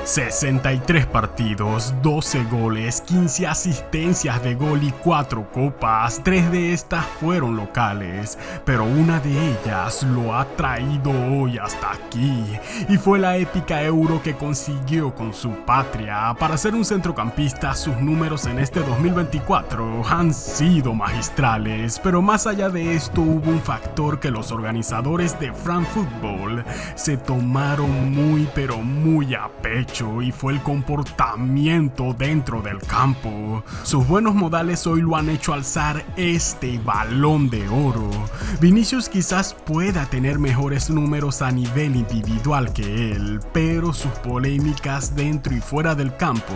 63 partidos, 12 goles, 15 asistencias de gol y 4 copas. 3 de estas fueron locales, pero una de ellas lo ha traído hoy hasta aquí. Y fue la épica Euro que consiguió con su patria. Para ser un centrocampista, sus números en este 2024 han sido magistrales. Pero más allá de esto, hubo un factor que los organizadores de France Football se tomaron muy pero muy a pecho, y fue el comportamiento dentro del campo. Sus buenos modales hoy lo han hecho alzar este Balón de Oro. Vinicius quizás pueda tener mejores números a nivel individual que él, pero sus polémicas dentro y fuera del campo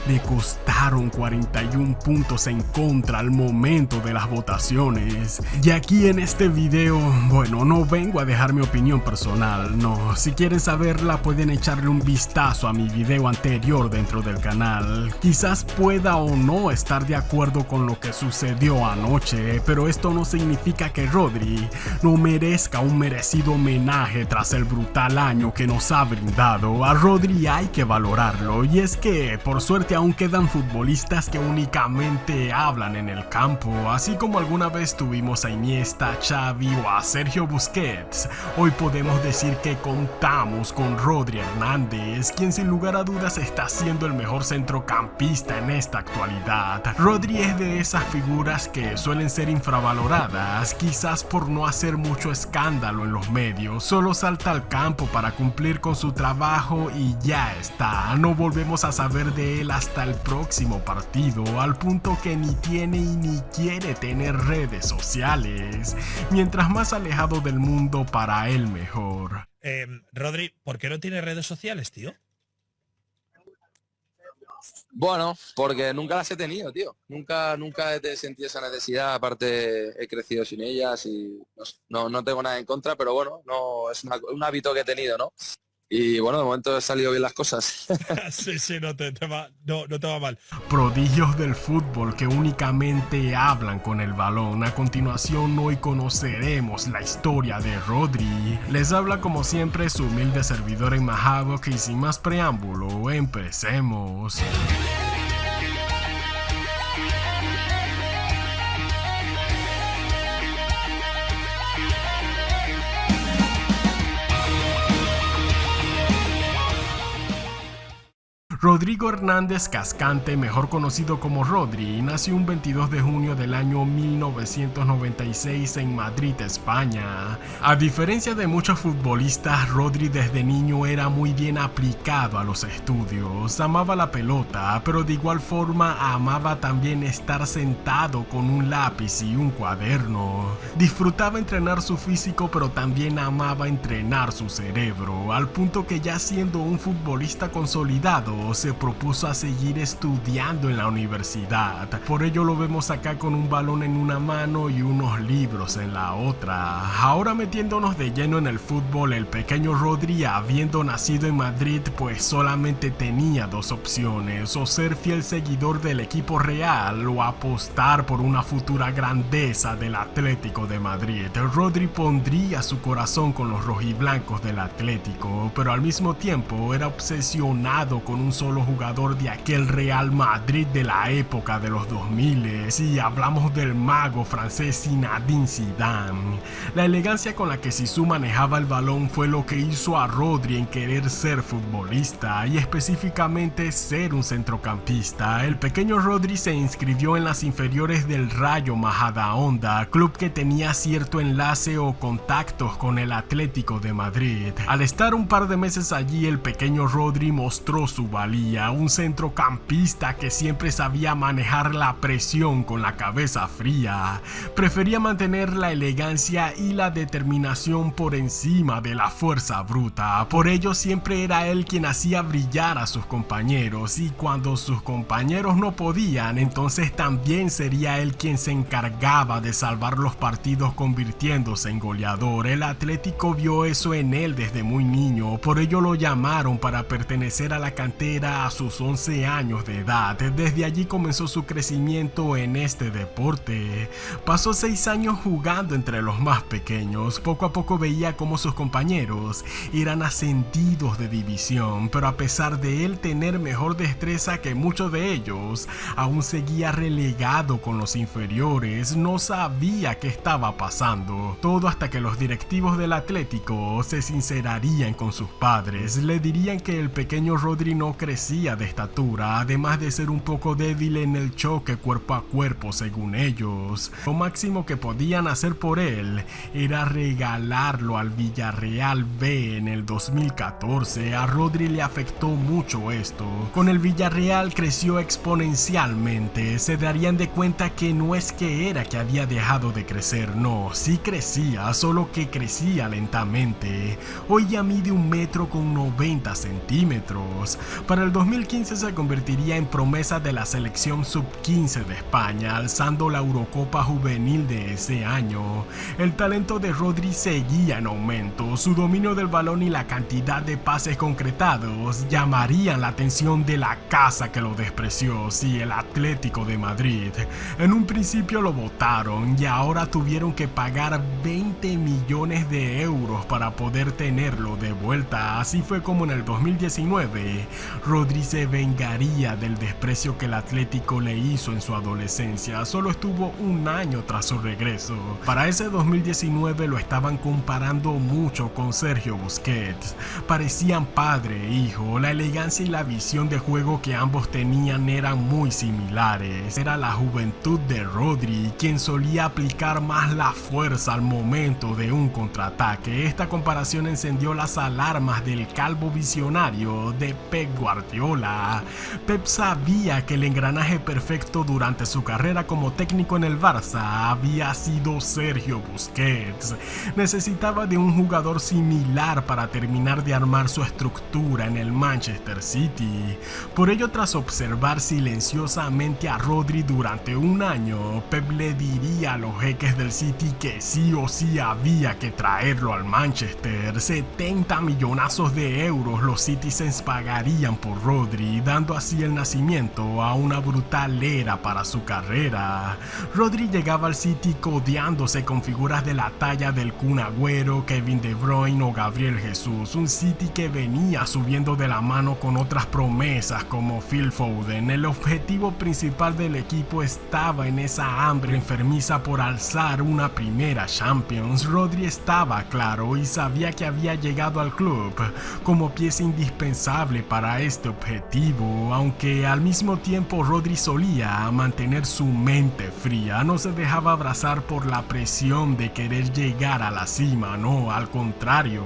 le costaron 41 puntos en contra al momento de las votaciones. Y aquí en este video, bueno, no vengo a dejar mi opinión personal, no. Si quieren saberla pueden echarle un vistazo a mi video anterior dentro del canal. Quizás pueda o no estar de acuerdo con lo que sucedió anoche, pero esto no significa que Rodri no merezca un merecido homenaje tras el brutal año que nos ha brindado. A Rodri hay que valorarlo, y es que por suerte aún quedan futbolistas que únicamente hablan en el campo, así como alguna vez tuvimos a Iniesta, Xavi o a Sergio Busquets. Hoy podemos decir que contamos con Rodri Hernández, quien sin lugar a dudas está siendo el mejor centrocampista en esta actualidad. Rodri es de esas figuras que suelen ser infravaloradas, quizás por no hacer mucho escándalo en los medios. Solo salta al campo para cumplir con su trabajo y ya está. No volvemos a saber de él hasta el próximo partido, al punto que ni tiene y ni quiere tener redes sociales. Mientras más alejado del mundo, para él mejor. Rodri, ¿por qué no tiene redes sociales, tío? Bueno, porque nunca las he tenido, tío. Nunca he sentido esa necesidad. Aparte, he crecido sin ellas y no tengo nada en contra, pero bueno, no es un hábito que he tenido, ¿no? Y bueno, de momento han salido bien las cosas. Sí, no te va mal. Prodigios del fútbol que únicamente hablan con el balón. A continuación, hoy conoceremos la historia de Rodri. Les habla como siempre su humilde servidor en Mahawk, y sin más preámbulo, empecemos. Rodrigo Hernández Cascante, mejor conocido como Rodri, nació un 22 de junio del año 1996 en Madrid, España. A diferencia de muchos futbolistas, Rodri desde niño era muy bien aplicado a los estudios. Amaba la pelota, pero de igual forma amaba también estar sentado con un lápiz y un cuaderno. Disfrutaba entrenar su físico, pero también amaba entrenar su cerebro, al punto que ya siendo un futbolista consolidado, se propuso a seguir estudiando en la universidad. Por ello lo vemos acá con un balón en una mano y unos libros en la otra. Ahora metiéndonos de lleno en el fútbol, el pequeño Rodri, habiendo nacido en Madrid, pues solamente tenía dos opciones: o ser fiel seguidor del equipo real o apostar por una futura grandeza del Atlético de Madrid. Rodri pondría su corazón con los rojiblancos del Atlético, pero al mismo tiempo era obsesionado con un solo jugador de aquel Real Madrid de la época de los 2000, y hablamos del mago francés Zinedine Zidane. La elegancia con la que Zizou manejaba el balón fue lo que hizo a Rodri en querer ser futbolista, y específicamente ser un centrocampista. El pequeño Rodri se inscribió en las inferiores del Rayo Majadahonda, club que tenía cierto enlace o contactos con el Atlético de Madrid. Al estar un par de meses allí, el pequeño Rodri mostró su valía, un centrocampista que siempre sabía manejar la presión con la cabeza fría. Prefería mantener la elegancia y la determinación por encima de la fuerza bruta. Por ello siempre era él quien hacía brillar a sus compañeros, y cuando sus compañeros no podían, entonces también sería él quien se encargaba de salvar los partidos convirtiéndose en goleador. El Atlético vio eso en él desde muy niño, por ello lo llamaron para pertenecer a la cantera cantera a sus 11 años de edad. Desde allí comenzó su crecimiento en este deporte. Pasó 6 años jugando entre los más pequeños. Poco a poco veía cómo sus compañeros eran ascendidos de división, pero a pesar de él tener mejor destreza que muchos de ellos, aún seguía relegado con los inferiores. No sabía qué estaba pasando. Todo hasta que los directivos del Atlético se sincerarían con sus padres. Le dirían que el pequeño Rodri no crecía de estatura, además de ser un poco débil en el choque cuerpo a cuerpo según ellos. Lo máximo que podían hacer por él era regalarlo al Villarreal B en el 2014. A Rodri le afectó mucho esto. Con el Villarreal creció exponencialmente. Se darían de cuenta que no es que era que había dejado de crecer, no, sí crecía, solo que crecía lentamente. Hoy ya mide 1,90 m. Para el 2015 se convertiría en promesa de la selección sub-15 de España, alzando la Eurocopa Juvenil de ese año. El talento de Rodri seguía en aumento. Su dominio del balón y la cantidad de pases concretados llamarían la atención de la casa que lo despreció, sí, el Atlético de Madrid. En un principio lo votaron y ahora tuvieron que pagar 20 millones de euros para poder tenerlo de vuelta. Así fue como en el 2019 Rodri se vengaría del desprecio que el Atlético le hizo en su adolescencia. Solo estuvo un año tras su regreso. Para ese 2019 lo estaban comparando mucho con Sergio Busquets. Parecían padre e hijo. La elegancia y la visión de juego que ambos tenían eran muy similares. Era la juventud de Rodri quien solía aplicar más la fuerza al momento de un contraataque. Esta comparación encendió las alarmas del calvo visionario de Pep Guardiola. Pep sabía que el engranaje perfecto durante su carrera como técnico en el Barça había sido Sergio Busquets. Necesitaba de un jugador similar para terminar de armar su estructura en el Manchester City. Por ello, tras observar silenciosamente a Rodri durante un año, Pep le diría a los jeques del City que sí o sí había que traerlo al Manchester. 70 millonazos de euros los Citizens pagarían por Rodri, dando así el nacimiento a una brutal era para su carrera. Rodri llegaba al City codeándose con figuras de la talla del Kun Agüero, Kevin De Bruyne o Gabriel Jesús, un City que venía subiendo de la mano con otras promesas como Phil Foden. El objetivo principal del equipo estaba en esa hambre enfermiza por alzar una primera Champions. Rodri estaba claro y sabía que había llegado al club como pieza indispensable para este objetivo, aunque al mismo tiempo Rodri solía mantener su mente fría. No se dejaba abrazar por la presión de querer llegar a la cima, no, al contrario,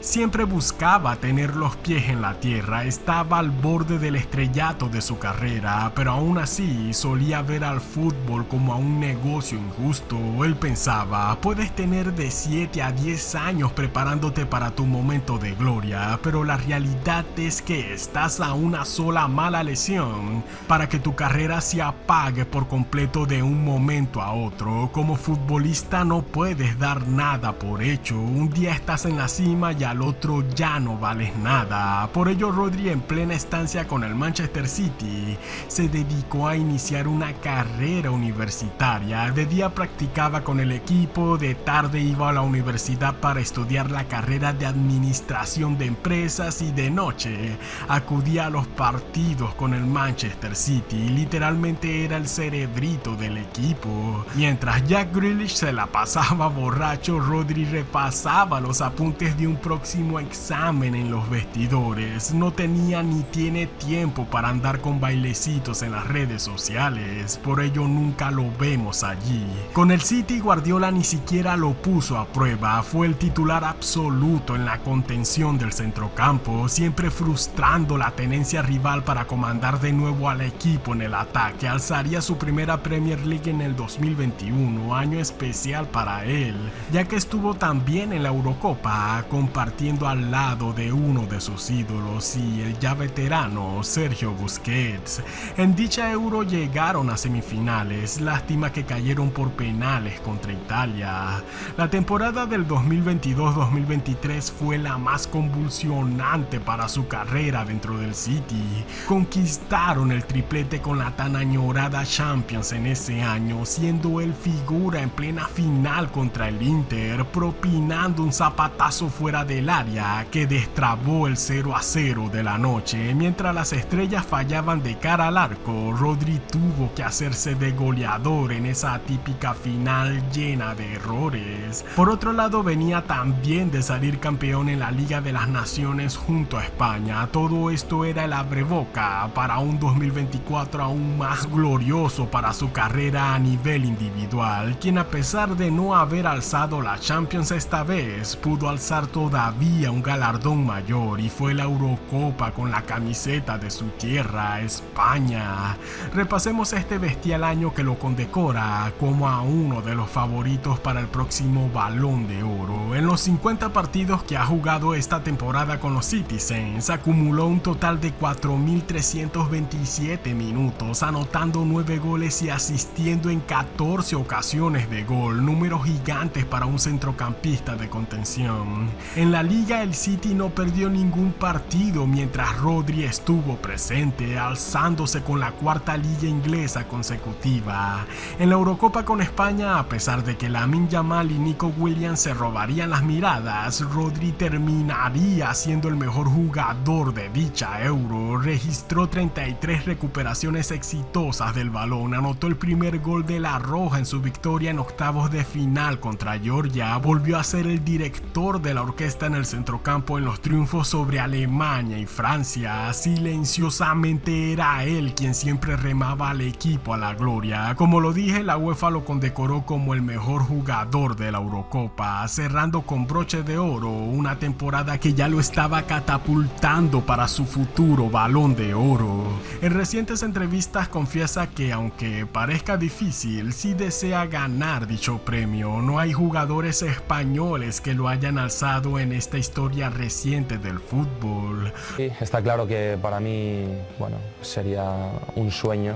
siempre buscaba tener los pies en la tierra. Estaba al borde del estrellato de su carrera, pero aún así solía ver al fútbol como a un negocio injusto. Él pensaba, puedes tener de 7 a 10 años preparándote para tu momento de gloria, pero la realidad es que estás a una sola mala lesión para que tu carrera se apague por completo de un momento a otro. Como futbolista no puedes dar nada por hecho. Un día estás en la cima y al otro ya no vales nada. Por ello, Rodri, en plena estancia con el Manchester City, se dedicó a iniciar una carrera universitaria. De día practicaba con el equipo, de tarde iba a la universidad para estudiar la carrera de administración de empresas y de noche acudía a los partidos con el Manchester City. Literalmente era el cerebrito del equipo. Mientras Jack Grealish se la pasaba borracho, Rodri repasaba los apuntes de un próximo examen en los vestidores. No tenía ni tiene tiempo para andar con bailecitos en las redes sociales, por ello nunca lo vemos allí. Con el City, Guardiola ni siquiera lo puso a prueba. Fue el titular absoluto en la contención del centrocampo, siempre frustrando la tenencia rival para comandar de nuevo al equipo en el ataque. Alzaría su primera Premier League en el 2021, año especial para él, ya que estuvo también en la Eurocopa, compartiendo al lado de uno de sus ídolos y el ya veterano Sergio Busquets. En dicha Euro llegaron a semifinales, lástima que cayeron por penales contra Italia. La temporada del 2022-2023 fue la más convulsionante para su carrera dentro dentro del City. Conquistaron el triplete con la tan añorada Champions en ese año, siendo él figura en plena final contra el Inter, propinando un zapatazo fuera del área que destrabó el 0-0 de la noche. Mientras las estrellas fallaban de cara al arco, Rodri tuvo que hacerse de goleador en esa típica final llena de errores. Por otro lado, venía también de salir campeón en la Liga de las Naciones junto a España. Todo esto era el abreboca para un 2024 aún más glorioso para su carrera a nivel individual, quien a pesar de no haber alzado la Champions esta vez, pudo alzar todavía un galardón mayor, y fue la Eurocopa con la camiseta de su tierra, España. Repasemos este bestial año que lo condecora como a uno de los favoritos para el próximo Balón de Oro. En los 50 partidos que ha jugado esta temporada con los Citizens, acumuló un total de 4.327 minutos, anotando 9 goles y asistiendo en 14 ocasiones de gol, números gigantes para un centrocampista de contención. En la liga el City no perdió ningún partido mientras Rodri estuvo presente, alzándose con la cuarta liga inglesa consecutiva. En la Eurocopa con España, a pesar de que Lamine Yamal y Nico Williams se robarían las miradas, Rodri terminaría siendo el mejor jugador de dicha Euro. Registró 33 recuperaciones exitosas del balón, anotó el primer gol de la Roja en su victoria en octavos de final contra Georgia, volvió a ser el director de la orquesta en el centrocampo en los triunfos sobre Alemania y Francia. Silenciosamente era él quien siempre remaba al equipo a la gloria. Como lo dije, la UEFA lo condecoró como el mejor jugador de la Eurocopa, cerrando con broche de oro una temporada que ya lo estaba catapultando para su futuro Balón de Oro. En recientes entrevistas confiesa que aunque parezca difícil, sí desea ganar dicho premio. No hay jugadores españoles que lo hayan alzado en esta historia reciente del fútbol. Sí, está claro que para mí, bueno, sería un sueño.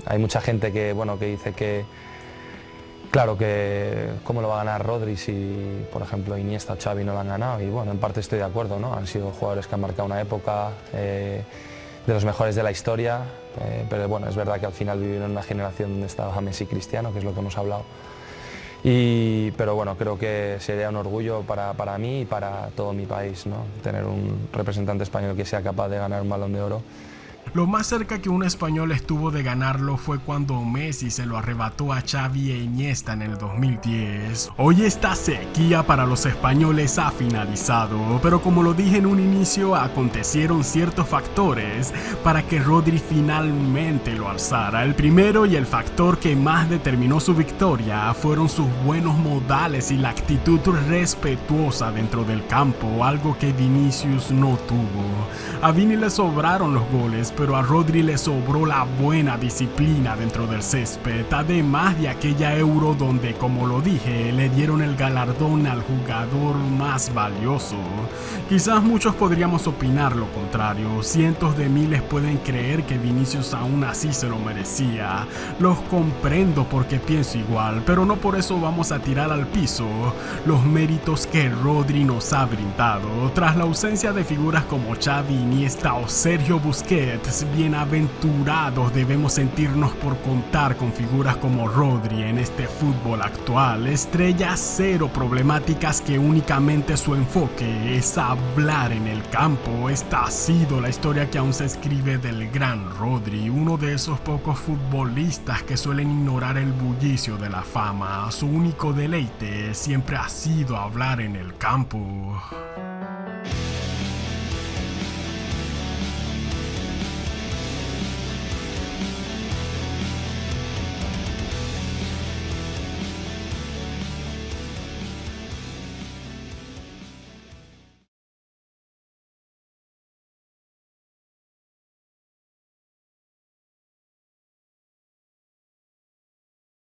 Hay mucha gente que dice que, claro, que cómo lo va a ganar Rodri si, por ejemplo, Iniesta o Xavi no lo han ganado, y bueno, en parte estoy de acuerdo, ¿no? Han sido jugadores que han marcado una época de los mejores de la historia, pero bueno, es verdad que al final vivieron una generación donde estaba Messi y Cristiano, que es lo que hemos hablado. Pero bueno, creo que sería un orgullo para mí y para todo mi país, ¿no? Tener un representante español que sea capaz de ganar un Balón de Oro. Lo más cerca que un español estuvo de ganarlo fue cuando Messi se lo arrebató a Xavi e Iniesta en el 2010. Hoy esta sequía para los españoles ha finalizado, pero como lo dije en un inicio, acontecieron ciertos factores para que Rodri finalmente lo alzara. El primero y el factor que más determinó su victoria fueron sus buenos modales y la actitud respetuosa dentro del campo, algo que Vinicius no tuvo. A Vini le sobraron los goles, pero a Rodri le sobró la buena disciplina dentro del césped, además de aquella Euro donde, como lo dije, le dieron el galardón al jugador más valioso. Quizás muchos podríamos opinar lo contrario, cientos de miles pueden creer que Vinicius aún así se lo merecía. Los comprendo porque pienso igual, pero no por eso vamos a tirar al piso los méritos que Rodri nos ha brindado. Tras la ausencia de figuras como Xavi, Iniesta o Sergio Busquets, bienaventurados debemos sentirnos por contar con figuras como Rodri en este fútbol actual. Estrellas cero problemáticas que únicamente su enfoque es hablar en el campo. Esta ha sido la historia que aún se escribe del gran Rodri, uno de esos pocos futbolistas que suelen ignorar el bullicio de la fama. Su único deleite siempre ha sido hablar en el campo.